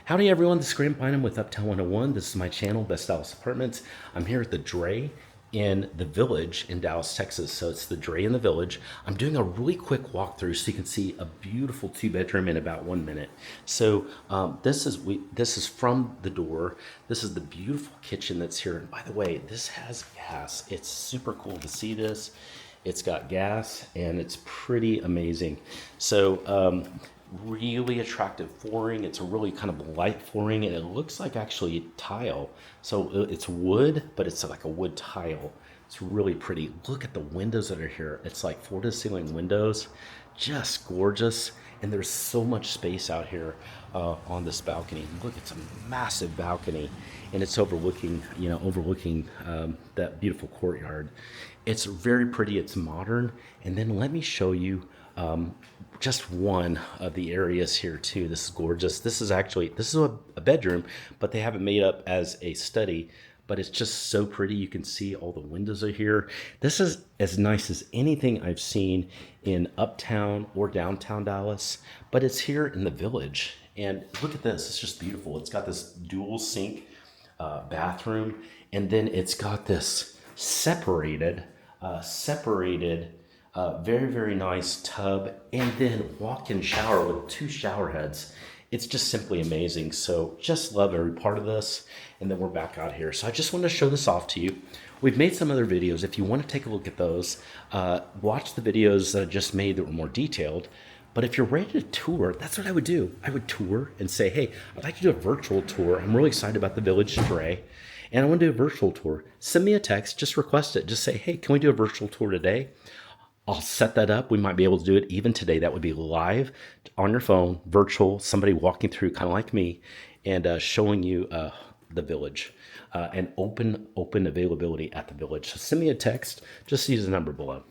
Howdy everyone, this is Graham Bynum with Uptown 101. This is my channel, Best Dallas Apartments. I'm here at the Drey in the Village in Dallas, Texas. So it's the Drey in the Village. I'm doing a really quick walkthrough so you can see a beautiful 2-bedroom in about 1 minute. So this is from the door. This is the beautiful kitchen that's here. And by the way, this has gas. It's super cool to see this. It's got gas and it's pretty amazing. So really attractive flooring. It's a really kind of light flooring and it looks like actually tile. So it's wood, but it's like a wood tile. It's really pretty. Look at the windows that are here. It's like floor to ceiling windows, just gorgeous. And there's so much space out here on this balcony. Look, it's a massive balcony and it's overlooking, that beautiful courtyard. It's very pretty, it's modern. And then let me show you just one of the areas here too. This is gorgeous. This is a bedroom, but they have it made up as a study, but it's just so pretty. You can see all the windows are here. This is as nice as anything I've seen in Uptown or downtown Dallas, but it's here in the Village. And look at this, it's just beautiful. It's got this dual sink bathroom, and then it's got this separated, very, very nice tub, and then walk-in shower with 2 shower heads. It's just simply amazing. So just love every part of this. And then we're back out here. So I just want to show this off to you. We've made some other videos. If you want to take a look at those, watch the videos that I just made that were more detailed. But if you're ready to tour, that's what I would do. I would tour and say, hey, I'd like to do a virtual tour. I'm really excited about the Village Drey, and I want to do a virtual tour. Send me a text, just request it. Just say, hey, can we do a virtual tour today? I'll set that up. We might be able to do it even today. That would be live on your phone, virtual, somebody walking through kind of like me and showing you the Village and open availability at the Village. So send me a text. Just use the number below.